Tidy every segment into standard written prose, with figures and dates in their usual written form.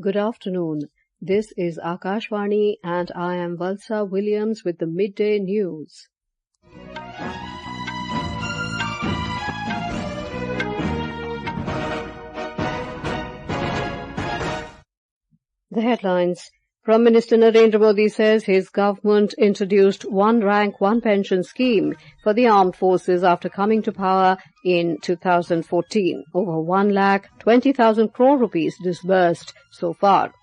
Good afternoon. This is Akashvani and I am Valsa Williams with the midday news. The headlines. Prime Minister Narendra Modi says his government introduced one rank, one pension scheme for the armed forces after coming to power in 2014. Over 1,20,000 crore rupees disbursed so far.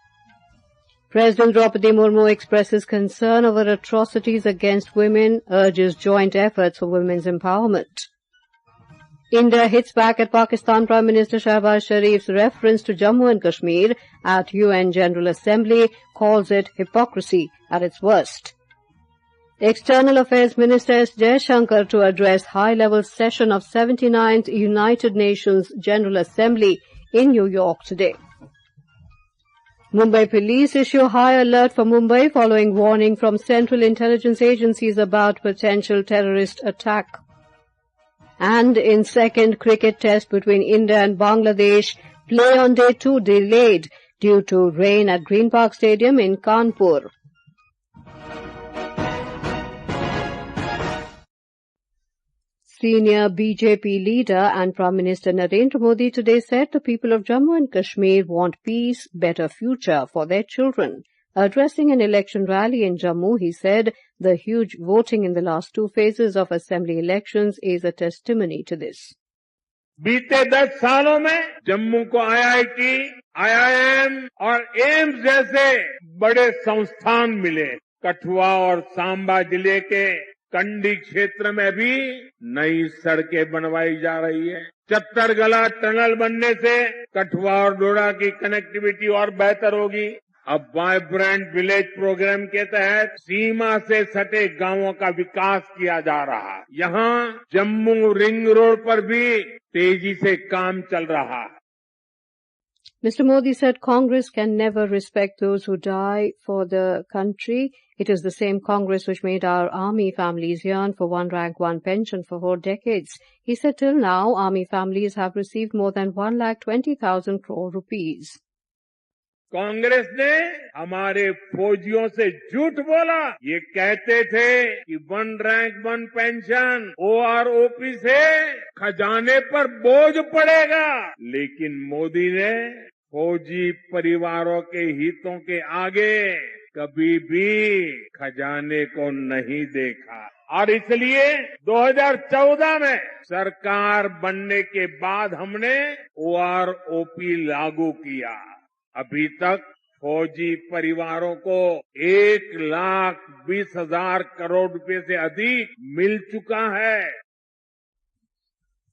President Droupadi Murmu expresses concern over atrocities against women, urges joint efforts for women's empowerment. India hits back at Pakistan Prime Minister Shehbaz Sharif's reference to Jammu and Kashmir at UN General Assembly, calls it hypocrisy at its worst. External Affairs Minister S Jaishankar to address high-level session of 79th United Nations General Assembly in New York today. Mumbai Police issue high alert for Mumbai following warning from central intelligence agencies about potential terrorist attack. And in second cricket test between India and Bangladesh, play on day 2 delayed due to rain at Green Park Stadium in Kanpur. Senior BJP leader and Prime Minister Narendra Modi today said the people of Jammu and Kashmir want peace, better future for their children. Addressing an election rally in Jammu, he said the huge voting in the last two phases of assembly elections is a testimony to this. बीते 10 सालों में जम्मू को IIT, IIM और AIIMS जैसे बड़े संस्थान मिले। कठुआ और सांबा जिले के कंडी क्षेत्र में भी नई सड़कें बनवाई जा रही है। चत्तरगला टनल बनने से कठुआ और डोडा की कनेक्टिविटी और बेहतर होगी। अब वाइब्रेंट विलेज प्रोग्राम के तहत सीमा से सटे गांवों का विकास किया जा रहा है। यहाँ जम्मू रिंग रोड पर भी तेजी से काम चल रहा है। Mr. Modi said Congress can never respect those who die for the country. It is the same Congress which made our army families yearn for one rank, one pension for 4 decades. He said till now, army families have received more than 1,20,000 crore rupees. Congress ने हमारे फौजियों से झूठ बोला। ये कहते थे कि one rank one pension OROP से खजाने पर बोझ पड़ेगा, लेकिन मोदी ने फौजी परिवारों के हितों के आगे कभी भी खजाने को नहीं देखा और इसलिए 2014 में सरकार बनने के बाद हमने OROP लागू किया। अभी तक फौजी परिवारों को 1,20,000 करोड़ रुपए से अधिक मिल चुका है।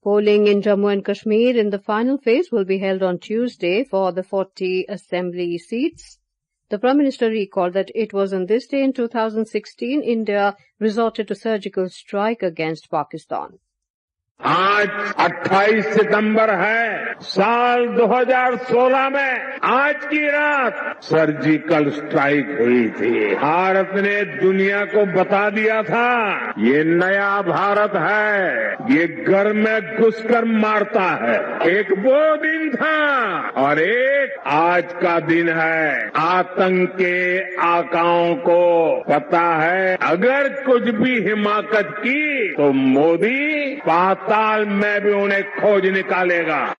Polling in Jammu and Kashmir in the final phase will be held on Tuesday for the 40 assembly seats. The Prime Minister recalled that it was on this day in 2016 India resorted to surgical strike against Pakistan. आज 28 सितंबर है साल 2016 में आज की रात surgical strike हुई थी। भारत ने दुनिया को बता दिया था ये नया भारत है, ये घर में घुसकर मारता है। एक वो दिन था और एक आज का दिन है। आतंक के आकाओं को पता है अगर कुछ भी हिमाकत की तो मोदी पाताल में भी उन्हें खोज निकालेगा।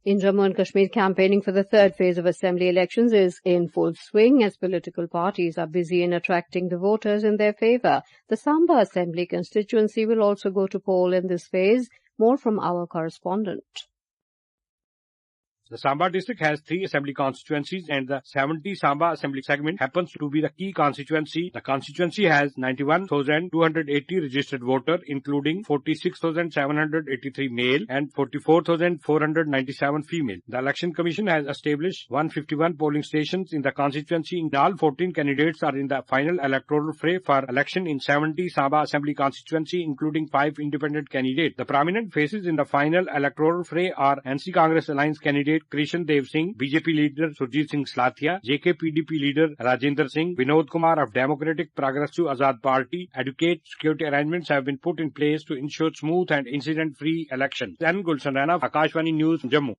In Jammu and Kashmir, campaigning for the third phase of assembly elections is in full swing as political parties are busy in attracting the voters in their favour. The Samba Assembly constituency will also go to poll in this phase. More from our correspondent. The Samba district has 3 assembly constituencies and the 70 Samba assembly segment happens to be the key constituency. The constituency has 91,280 registered voters, including 46,783 male and 44,497 female. The Election Commission has established 151 polling stations in the constituency. In all, 14 candidates are in the final electoral fray for election in 70 Samba assembly constituency, including 5 independent candidates. The prominent faces in the final electoral fray are NC Congress Alliance candidate Krishan Dev Singh, BJP leader Surjit Singh Slathia, JK PDP leader Rajendra Singh, Vinod Kumar of Democratic Progressive Azad Party. Adequate security arrangements have been put in place to ensure smooth and incident-free elections. Then Gulshan Rana, Akashvani News, Jammu.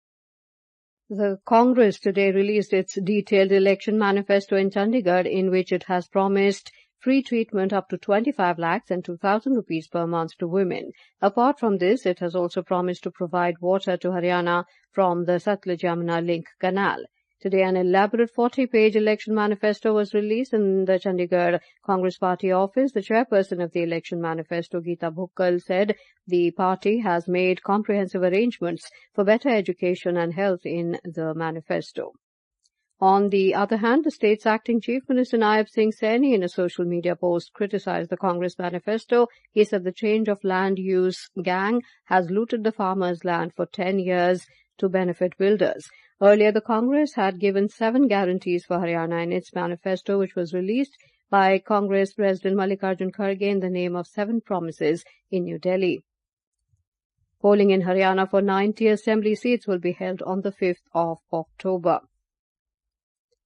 The Congress today released its detailed election manifesto in Chandigarh, in which it has promised free treatment up to 25 lakhs and 2,000 rupees per month to women. Apart from this, it has also promised to provide water to Haryana from the Satluj-Yamuna link canal. Today, an elaborate 40-page election manifesto was released in the Chandigarh Congress Party office. The chairperson of the election manifesto, Geeta Bhukkal, said the party has made comprehensive arrangements for better education and health in the manifesto. On the other hand, the state's acting Chief Minister Naib Singh Saini, in a social media post, criticized the Congress manifesto. He said the change of land use gang has looted the farmers' land for 10 years to benefit builders. Earlier, the Congress had given 7 guarantees for Haryana in its manifesto, which was released by Congress President Mallikarjun Kharge in the name of 7 promises in New Delhi. Polling in Haryana for 90 assembly seats will be held on the 5th of October.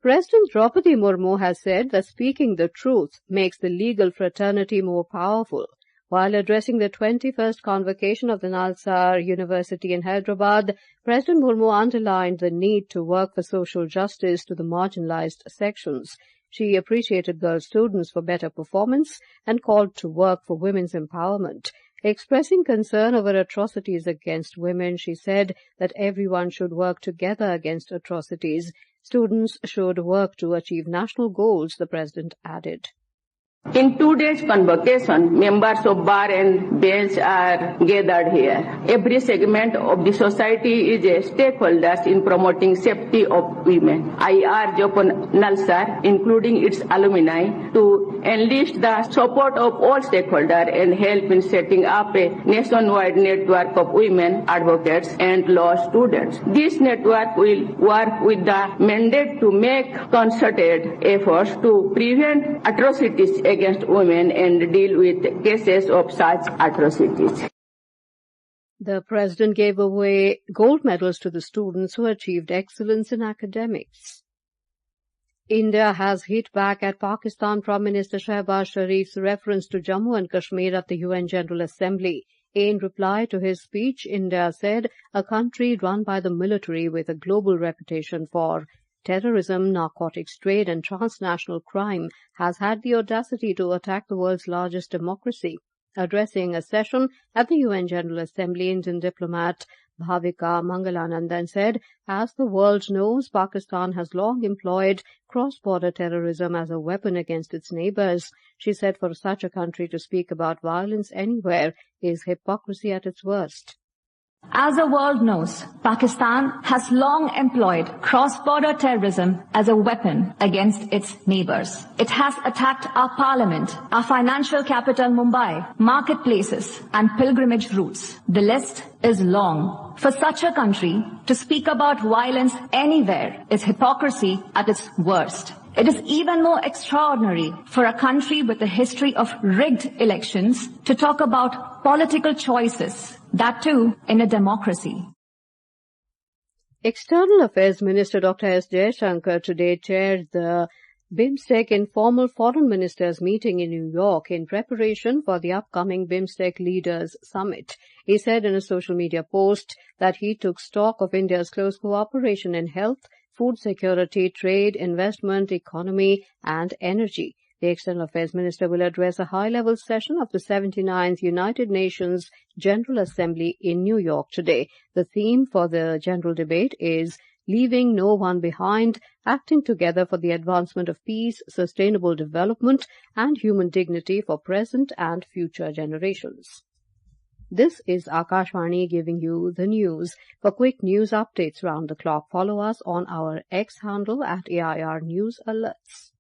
President Droupadi Murmu has said that speaking the truth makes the legal fraternity more powerful. While addressing the 21st convocation of the Nalsar University in Hyderabad, President Murmu underlined the need to work for social justice to the marginalized sections. She appreciated girl students for better performance and called to work for women's empowerment. Expressing concern over atrocities against women, she said that everyone should work together against atrocities. Students should work to achieve national goals, the president added. In today's convocation, members of bar and bench are gathered here. Every segment of the society is a stakeholder in promoting safety of women. I urge upon Nalsar, including its alumni, to enlist the support of all stakeholders and help in setting up a nationwide network of women advocates and law students. This network will work with the mandate to make concerted efforts to prevent atrocities against women and deal with cases of such atrocities. The president gave away gold medals to the students who achieved excellence in academics. India has hit back at Pakistan Prime Minister Shehbaz Sharif's reference to Jammu and Kashmir at the UN General Assembly. In reply to his speech, India said a country run by the military with a global reputation for terrorism, narcotics trade and transnational crime has had the audacity to attack the world's largest democracy. Addressing a session at the UN General Assembly, Indian diplomat Bhavika Mangalanandan said, as the world knows, Pakistan has long employed cross-border terrorism as a weapon against its neighbors. She said for such a country to speak about violence anywhere is hypocrisy at its worst. As the world knows, Pakistan has long employed cross-border terrorism as a weapon against its neighbors. It has attacked our parliament, our financial capital Mumbai, marketplaces and pilgrimage routes. The list is long. For such a country to speak about violence anywhere is hypocrisy at its worst. It is even more extraordinary for a country with a history of rigged elections to talk about political choices, that too in a democracy. External Affairs Minister Dr. S Jaishankar today chaired the BIMSTEC informal foreign ministers meeting in New York in preparation for the upcoming BIMSTEC Leaders Summit. He said in a social media post that he took stock of India's close cooperation in health, food security, trade, investment, economy and energy. The External Affairs Minister will address a high-level session of the 79th United Nations General Assembly in New York today. The theme for the general debate is Leaving No One Behind, Acting Together for the Advancement of Peace, Sustainable Development and Human Dignity for Present and Future Generations. This is Akashvani giving you the news. For quick news updates round the clock, follow us on our X handle at AIR News Alerts.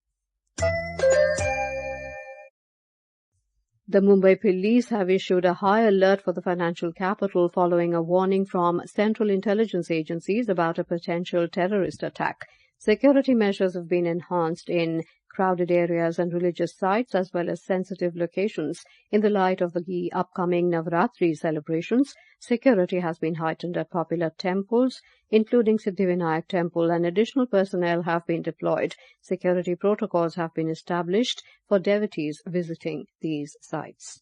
The Mumbai Police have issued a high alert for the financial capital following a warning from central intelligence agencies about a potential terrorist attack. Security measures have been enhanced in crowded areas and religious sites as well as sensitive locations. In the light of the upcoming Navratri celebrations, security has been heightened at popular temples, including Siddhivinayak Temple, and additional personnel have been deployed. Security protocols have been established for devotees visiting these sites.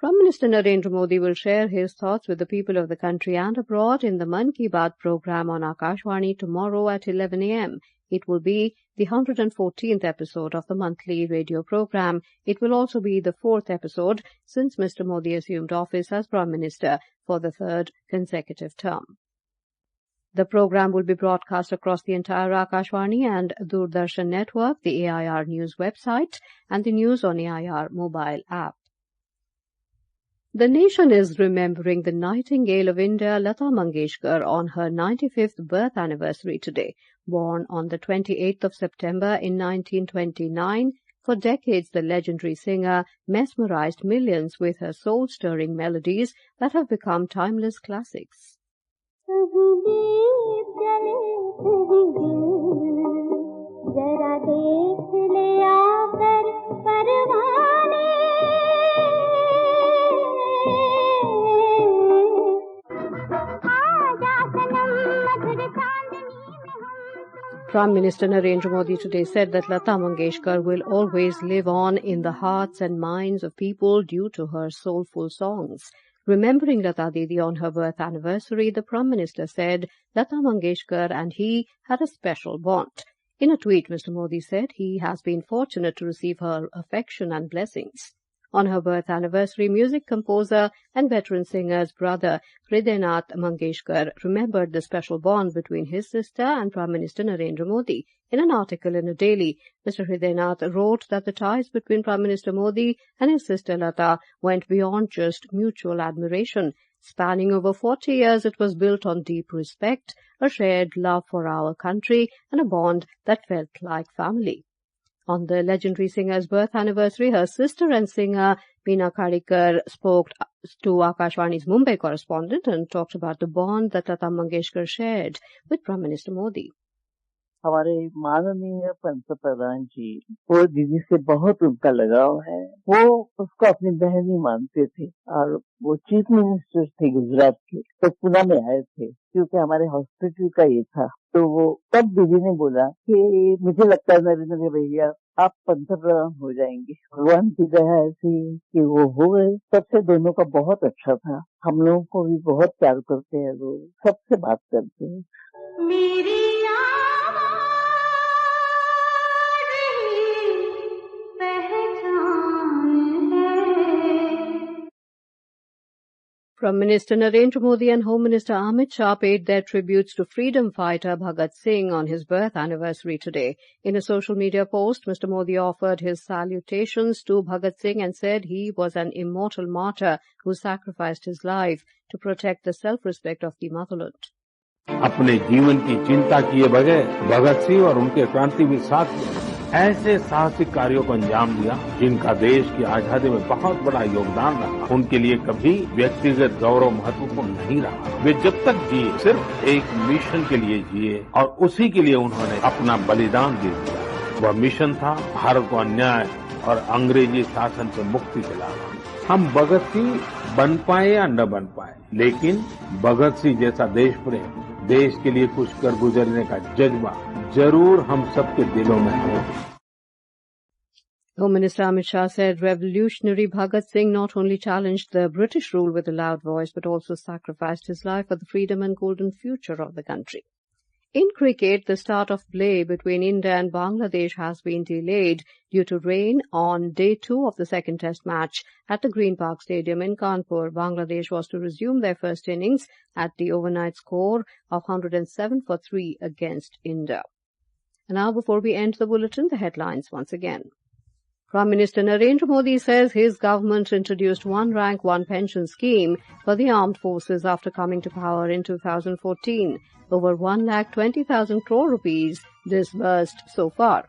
Prime Minister Narendra Modi will share his thoughts with the people of the country and abroad in the Mann Ki Baat program on Akashvani tomorrow at 11 a.m. It will be the 114th episode of the monthly radio program. It will also be the 4th episode since Mr. Modi assumed office as Prime Minister for the 3rd consecutive term. The program will be broadcast across the entire Akashvani and Doordarshan network, the AIR News website, and the News on AIR mobile app. The nation is remembering the Nightingale of India, Lata Mangeshkar, on her 95th birth anniversary today. Born on the 28th of September in 1929, for decades the legendary singer mesmerized millions with her soul-stirring melodies that have become timeless classics. Prime Minister Narendra Modi today said that Lata Mangeshkar will always live on in the hearts and minds of people due to her soulful songs. Remembering Lata Didi on her birth anniversary, the Prime Minister said Lata Mangeshkar and he had a special bond. In a tweet, Mr. Modi said he has been fortunate to receive her affection and blessings. On her birth anniversary, music composer and veteran singer's brother Hridaynath Mangeshkar remembered the special bond between his sister and Prime Minister Narendra Modi. In an article in a daily, Mr. Hridaynath wrote that the ties between Prime Minister Modi and his sister Lata went beyond just mutual admiration. Spanning over 40 years, it was built on deep respect, a shared love for our country, and a bond that felt like family. On the legendary singer's birth anniversary, her sister and singer Meena Khadikar spoke to Akashvani's Mumbai correspondent and talked about the bond that Lata Mangeshkar shared with Prime Minister Modi. हमारे माननीय पंतप्रधान जी, वो दीदी से बहुत उनका लगाव है। वो उसको अपनी बहन ही मानते थे और वो चीफ मिनिस्टर थे गुजरात के, तो पुणे में आए थे क्योंकि हमारे हॉस्पिटल का ये था। तो वो तब दीदी ने बोला कि मुझे लगता है नरेंद्र भैया आप पंतप्रधान हो जाएंगे। भगवान की दया ऐसी कि वो हो गए। तब से दोनों का बहुत अच्छा था। हम लोगों को भी बहुत प्यार करते हैं, वो सबसे बात करते हैं। मेरी Prime Minister Narendra Modi and Home Minister Amit Shah paid their tributes to freedom fighter Bhagat Singh on his birth anniversary today. In a social media post, Mr. Modi offered his salutations to Bhagat Singh and said he was an immortal martyr who sacrificed his life to protect the self-respect of the motherland. अपने जीवन की चिंता किए बगैर भगत सिंह और उनके क्रांतिवीर साथियों ऐसे साहसिक कार्यों को अंजाम दिया जिनका देश की आजादी में बहुत बड़ा योगदान रहा। उनके लिए कभी व्यक्तिगत गौरव महत्वपूर्ण नहीं रहा। वे जब तक जिए सिर्फ एक मिशन के लिए जिए और उसी के लिए उन्होंने अपना बलिदान दे दिया। वह मिशन था भारत को अन्याय और अंग्रेजी शासन से मुक्ति दिलाना। हम भगत सिंह बन पाए या न बन पाए, लेकिन भगत सिंह जैसा देश प्रेम, देश के लिए कुछ कर गुजरने का जज्बा जरूर हम सबके दिलों में है। Home Minister Amit Shah said revolutionary Bhagat Singh not only challenged the British rule with a loud voice but also sacrificed his life for the freedom and golden future of the country. In cricket, the start of play between India and Bangladesh has been delayed due to rain on day 2 of the second test match at the GreenPark Stadium in Kanpur. Bangladesh was to resume their first innings at the overnight score of 107 for 3 against India. And now, before we end the bulletin, the headlines once again. Prime Minister Narendra Modi says his government introduced one rank, one pension scheme for the armed forces after coming to power in 2014. Over 1,20,000 crore rupees disbursed so far.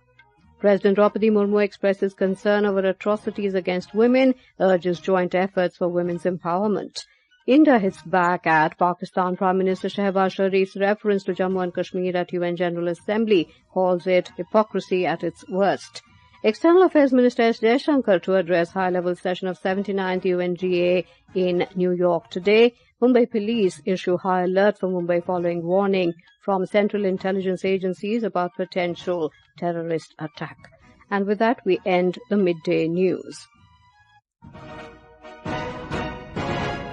President Droupadi Murmu expresses concern over atrocities against women, urges joint efforts for women's empowerment. India hits back at Pakistan. Prime Minister Shehbaz Sharif's reference to Jammu and Kashmir at UN General Assembly calls it hypocrisy at its worst. External Affairs Minister S Jaishankar to address high-level session of 79th UNGA in New York today. Mumbai Police issue high alert for Mumbai following warning from Central Intelligence Agencies about potential terrorist attack. And with that, we end the midday news.